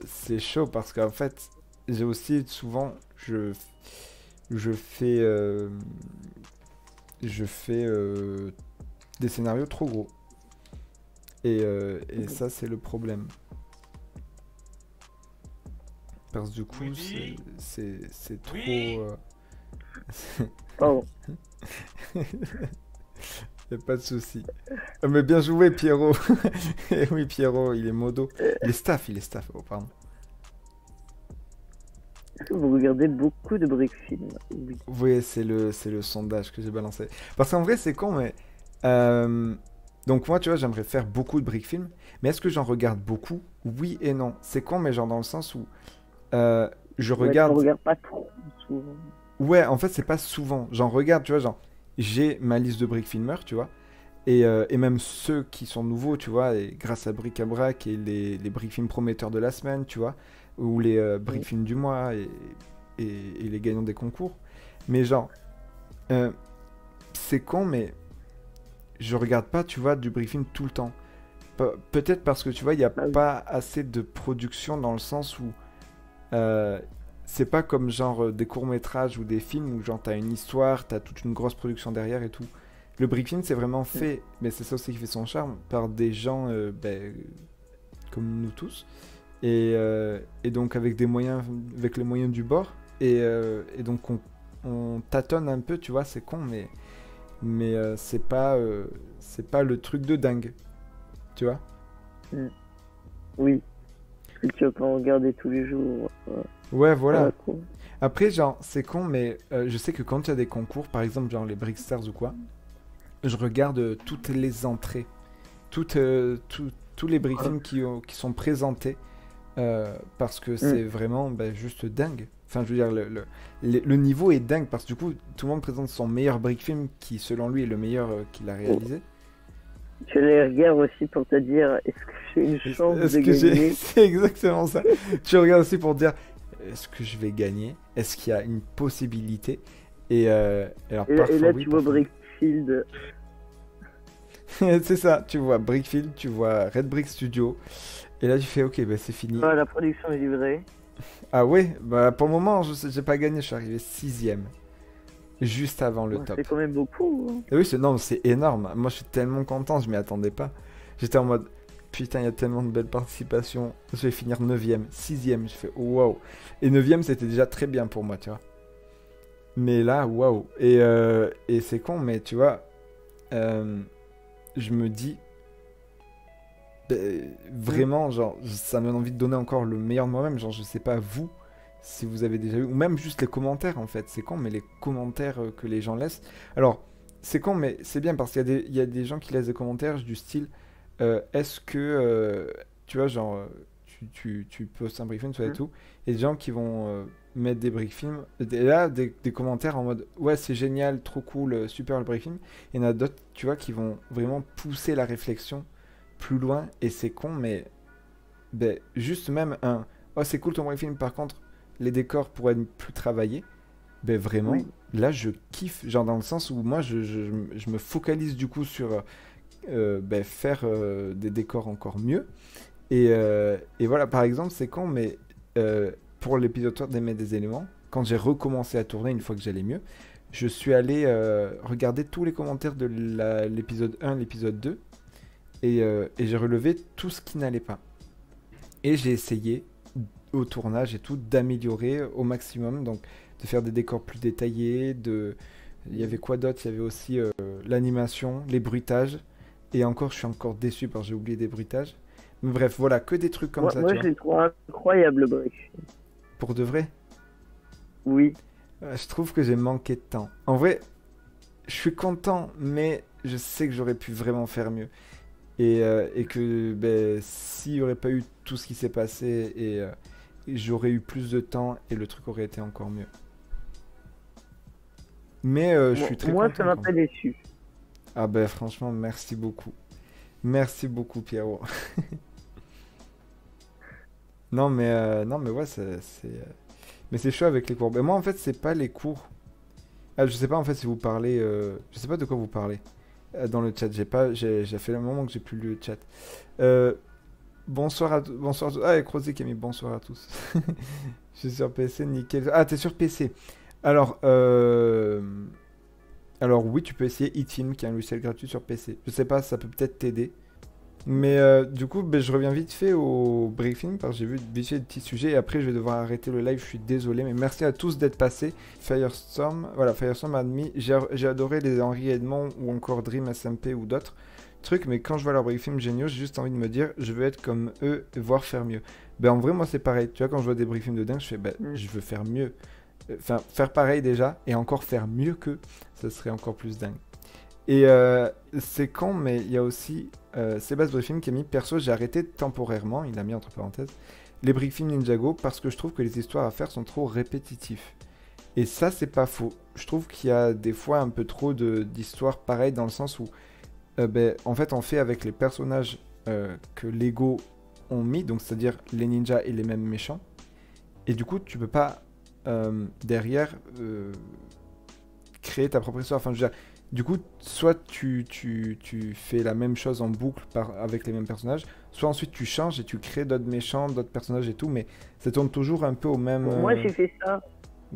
c'est chaud parce qu'en fait, j'ai aussi souvent, je fais des scénarios trop gros. Et ça, c'est le problème. Parce que du coup, c'est trop... Pardon. Y'a pas de souci. Mais bien joué, Pierrot. Oui, Pierrot, il est modo. Il est staff. Oh, pardon. Est-ce que vous regardez beaucoup de brick films? Oui. Oui, c'est le sondage que j'ai balancé. Parce qu'en vrai, c'est con, mais... Donc moi, tu vois, j'aimerais faire beaucoup de brick films. Mais est-ce que j'en regarde beaucoup? Oui et non. C'est con, mais genre dans le sens où... je regarde... Je regarde pas trop souvent. Ouais, en fait, c'est pas souvent. J'en regarde, tu vois, genre... J'ai ma liste de brick filmers, tu vois. Et même ceux qui sont nouveaux, tu vois, et grâce à Bric à Brac et les brick films prometteurs de la semaine, tu vois, ou les brick films du mois et les gagnants des concours. Mais genre, c'est con, mais je regarde pas, tu vois, du brick film tout le temps. Peut-être parce que, tu vois, il n'y a pas assez de production dans le sens où c'est pas comme genre des courts-métrages ou des films où genre t'as une histoire, t'as toute une grosse production derrière et tout. Le brick film, c'est vraiment fait, mais c'est ça aussi qui fait son charme, par des gens comme nous tous. Et donc avec des moyens, avec les moyens du bord. Et donc on tâtonne un peu, tu vois, c'est con, mais c'est pas le truc de dingue. Tu vois? Oui. Que tu vas pas regarder tous les jours. Ouais, voilà. Après, genre, c'est con, mais je sais que quand il y a des concours, par exemple, genre les Brickstars ou quoi, je regarde toutes les entrées. Tous les briefings qui sont présentés. Parce que c'est vraiment juste dingue. Enfin, je veux dire, le niveau est dingue. Parce que du coup, tout le monde présente son meilleur brick film qui, selon lui, est le meilleur qu'il a réalisé. Tu les regardes aussi pour te dire, est-ce que j'ai une chance de gagner? C'est exactement ça. Tu regardes aussi pour te dire, est-ce que je vais gagner? Est-ce qu'il y a une possibilité? Et là, tu vois Brickfield. C'est ça, tu vois Brickfield, tu vois Red Brick Studio. Et là, tu fais, ok, bah, c'est fini. La production est livrée. Ah ouais? Bah, pour le moment, j'ai pas gagné, je suis arrivé 6ème. Juste avant le top. C'est quand même beaucoup. Hein. Et oui, c'est énorme. Moi, je suis tellement content, je m'y attendais pas. J'étais en mode, putain, il y a tellement de belles participations. Je vais finir 9ème, 6ème. Je fais, waouh. Et 9ème, c'était déjà très bien pour moi, tu vois. Mais là, waouh. Et c'est con, mais tu vois, je me dis, vraiment, genre, ça me donne envie de donner encore le meilleur de moi-même. Genre, je sais pas, vous, si vous avez déjà eu, ou même juste les commentaires, en fait. C'est con, mais les commentaires que les gens laissent. Alors, c'est con, mais c'est bien parce qu'il y a des gens qui laissent des commentaires du style, est-ce que, tu vois, genre, tu postes un brick film, et tout, et des gens qui vont mettre des brick films, et là, des commentaires en mode, ouais, c'est génial, trop cool, super le brick film. Et il y en a d'autres, tu vois, qui vont vraiment pousser la réflexion plus loin, et c'est con, mais juste même oh, c'est cool ton brick film, par contre, les décors pourraient être plus travaillés. Vraiment, là, je kiffe, genre dans le sens où moi, je me focalise du coup sur faire des décors encore mieux. Et voilà, par exemple, c'est con, mais pour l'épisode 3 d'Aimer des éléments, quand j'ai recommencé à tourner une fois que j'allais mieux, je suis allé regarder tous les commentaires de l'épisode 1, l'épisode 2, et j'ai relevé tout ce qui n'allait pas. Et j'ai essayé, au tournage et tout, d'améliorer au maximum, donc de faire des décors plus détaillés, il y avait quoi d'autre? Il y avait aussi l'animation, les bruitages, et encore, je suis encore déçu parce que j'ai oublié des bruitages. Mais bref, voilà, que des trucs comme ça. Moi, je les trouve incroyables, le brick. Pour de vrai? Oui. Je trouve que j'ai manqué de temps. En vrai, je suis content, mais je sais que j'aurais pu vraiment faire mieux. Et que s'il n'y aurait pas eu tout ce qui s'est passé, et j'aurais eu plus de temps, et le truc aurait été encore mieux. Mais je suis très content. Moi, ça m'a pas déçu. Ah franchement, merci beaucoup. Merci beaucoup, Pierrot. Non mais ouais, mais c'est chaud avec les cours. Mais moi, en fait, c'est pas les cours. Ah, je sais pas en fait si vous parlez. Je sais pas de quoi vous parlez dans le chat. J'ai fait un moment que j'ai plus lu le chat. Bonsoir à tous. Ah, et Crozé qui a mis bonsoir à tous. Je suis sur PC, nickel. Ah, t'es sur PC. Alors oui, tu peux essayer eTeam, qui est un logiciel gratuit sur PC. Je sais pas, ça peut peut-être t'aider. Mais du coup, je reviens vite fait au briefing parce que j'ai vu vite fait des petits sujets et après je vais devoir arrêter le live, je suis désolé. Mais merci à tous d'être passés. Firestorm, voilà, Firestorm a admis. J'ai adoré les Henri Edmond ou encore Dream SMP ou d'autres trucs, mais quand je vois leurs briefings géniaux, j'ai juste envie de me dire, je veux être comme eux, voire faire mieux. En vrai, moi c'est pareil. Tu vois, quand je vois des briefings de dingue, je fais, je veux faire mieux. Enfin, faire pareil déjà et encore faire mieux qu'eux, ça serait encore plus dingue. Et c'est con, mais il y a aussi Sébastien Briefing qui a mis perso, j'ai arrêté temporairement, il a mis entre parenthèses, les Briefing Ninjago parce que je trouve que les histoires à faire sont trop répétitifs. Et ça, c'est pas faux. Je trouve qu'il y a des fois un peu trop d'histoires pareilles dans le sens où, en fait, on fait avec les personnages que Lego ont mis, donc c'est-à-dire les ninjas et les mêmes méchants. Et du coup, tu peux pas derrière créer ta propre histoire. Enfin, je veux dire, du coup, soit tu fais la même chose en boucle avec les mêmes personnages, soit ensuite tu changes et tu crées d'autres méchants, d'autres personnages et tout, mais ça tourne toujours un peu au même... Bon, moi, j'ai fait ça.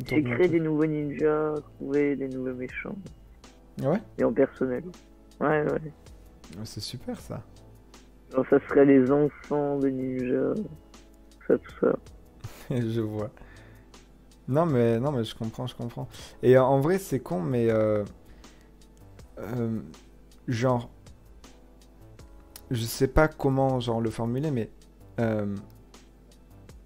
J'ai créé des nouveaux ninjas, trouvé des nouveaux méchants. Ouais. Et en personnel. Ouais. C'est super, ça. Alors, ça serait les enfants des ninjas. Tout ça. Je vois. Non, mais je comprends. Et en vrai, c'est con, mais... genre... Je sais pas comment genre le formuler, mais...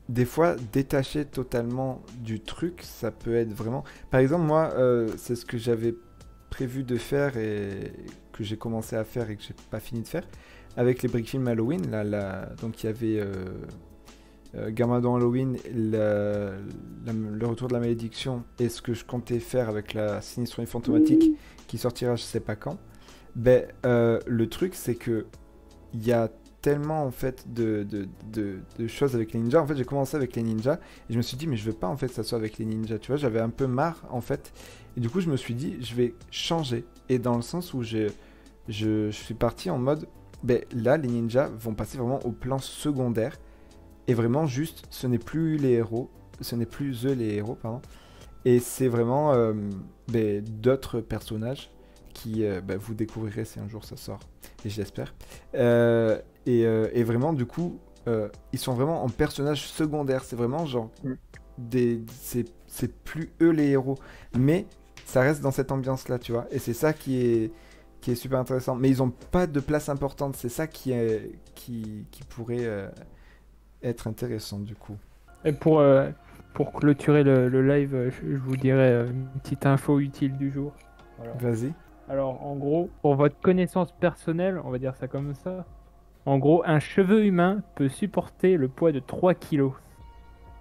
des fois, détacher totalement du truc, ça peut être vraiment... Par exemple, moi, c'est ce que j'avais prévu de faire et que j'ai commencé à faire et que j'ai pas fini de faire. Avec les brick films Halloween, donc il y avait Garmadon Halloween, le retour de la malédiction et ce que je comptais faire avec la Sinistro Fantomatique qui sortira je sais pas quand. Ben, le truc, c'est que il y a tellement en fait de choses avec les ninjas. En fait, j'ai commencé avec les ninjas et je me suis dit mais je veux pas en fait que ça soit avec les ninjas, tu vois, j'avais un peu marre en fait. Et du coup, je me suis dit je vais changer, et dans le sens où je suis parti en mode ben là les ninjas vont passer vraiment au plan secondaire et vraiment juste ce n'est plus les héros, ce n'est plus eux les héros pardon. Et c'est vraiment ben, d'autres personnages qui ben, vous découvrirez si un jour ça sort, et je l'espère. Et vraiment, du coup, ils sont vraiment en personnages secondaires. C'est vraiment genre c'est plus eux les héros, mais ça reste dans cette ambiance-là, tu vois. Et c'est ça qui est super intéressant. Mais ils ont pas de place importante. C'est ça qui pourrait être intéressant, du coup. Et pour clôturer le live, je vous dirai une petite info utile du jour. Voilà. Vas-y. Alors, en gros, pour votre connaissance personnelle, on va dire ça comme ça. En gros, un cheveu humain peut supporter le poids de 3 kilos.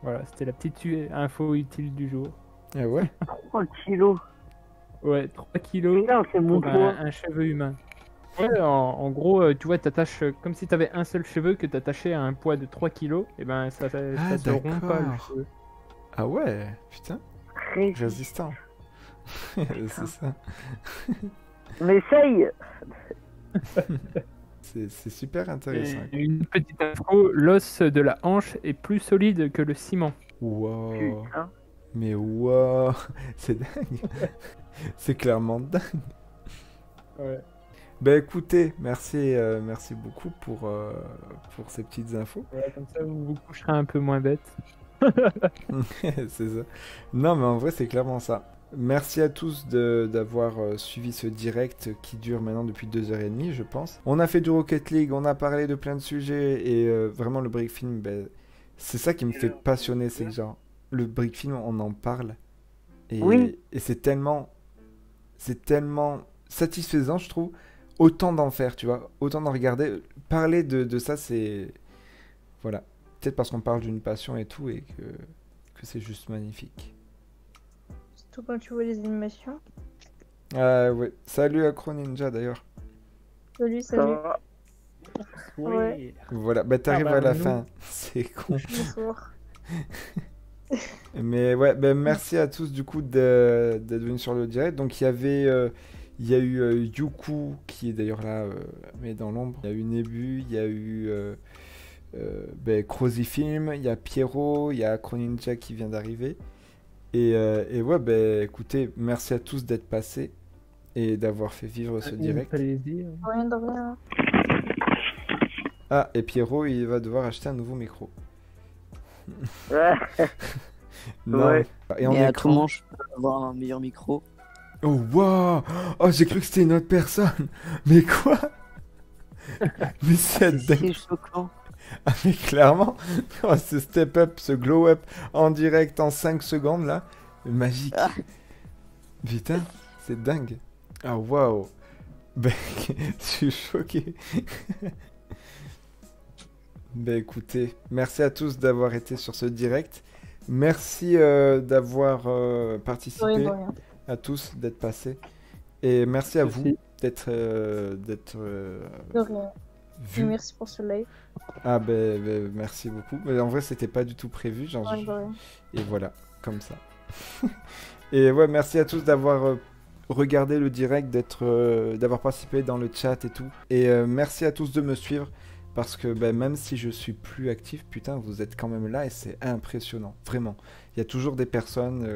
Voilà, c'était la petite info utile du jour. Ah ouais. 3 kilos. Ouais, 3 kilos Putain, c'est mon pour poids. un cheveu humain. Ouais, en gros, tu vois, t'attaches comme si t'avais un seul cheveu que t'attachais à un poids de 3 kilos. Et ben, ça se rompt pas le cheveu. Ah ouais, putain. Résistant. C'est ça. Mais essaye. C'est super intéressant. Et une petite info, l'os de la hanche est plus solide que le ciment. Wow. Putain. Mais wow. C'est dingue. C'est clairement dingue. Ouais. Bah écoutez, merci beaucoup pour ces petites infos. Voilà, comme ça vous vous coucherez un peu moins bête. C'est ça. Non mais en vrai c'est clairement ça. Merci à tous d'avoir suivi ce direct qui dure maintenant depuis 2h30 je pense. On a fait du Rocket League, on a parlé de plein de sujets et vraiment le break film, ben, c'est ça qui me fait passionner, c'est que genre le break film on en parle et, Oui. et c'est tellement satisfaisant je trouve, autant d'en faire tu vois, autant d'en regarder. Parler de ça c'est... Voilà. Peut-être parce qu'on parle d'une passion et tout et que c'est juste magnifique. Surtout quand tu vois les animations. Ouais. Salut Acro Ninja d'ailleurs. Salut. Ouais. Voilà, bah t'arrives à la fin. C'est con. Bonsoir. Mais ouais, bah, merci à tous du coup d'être venus sur le direct. Donc il y a eu Yuku qui est d'ailleurs là, mais dans l'ombre. Il y a eu Nebu, il y a eu Crozy Film, il y a Pierrot, il y a Acro Ninja qui vient d'arriver. Et ouais, bah écoutez, merci à tous d'être passés et d'avoir fait vivre ce direct. Rien de rien. Ah, et Pierrot, il va devoir acheter un nouveau micro. Non. Ouais. Et en Et à écran... comment je peux avoir un meilleur micro? Oh, waouh! Oh, j'ai cru que c'était une autre personne. Mais quoi? Mais c'est C'est dingue. choquant. Ah, mais clairement, oh, ce step up, ce glow up en direct en 5 secondes là, magique. Ah. Putain, c'est dingue. Ah, waouh. Ben, je suis choqué. Ben écoutez, merci à tous d'avoir été sur ce direct. Merci d'avoir participé, De rien. à tous d'être passés. Et merci à vous d'être De rien. Et vu. merci pour ce live. Ah ben, merci beaucoup. Mais en vrai, c'était pas du tout prévu. Genre, Ouais, ouais. et voilà, comme ça. Et ouais, merci à tous d'avoir regardé le direct, d'avoir participé dans le chat et tout. Et merci à tous de me suivre. Parce que même si je suis plus actif, putain, vous êtes quand même là et c'est impressionnant. Vraiment. Il y a toujours des personnes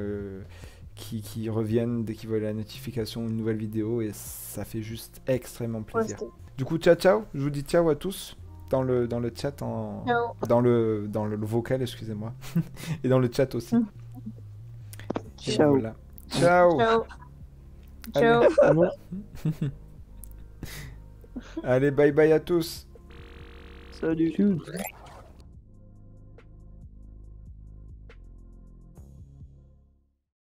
qui reviennent dès qu'ils voient la notification, une nouvelle vidéo. Et ça fait juste extrêmement plaisir. Ouais, Du coup, ciao, ciao. Je vous dis ciao à tous. Dans le chat, Ciao. dans le vocal, excusez-moi. Et dans le chat aussi. Et Ciao. voilà. Ciao. Ciao. Allez. Ciao. Allez, bye bye à tous. Salut. Tchuss.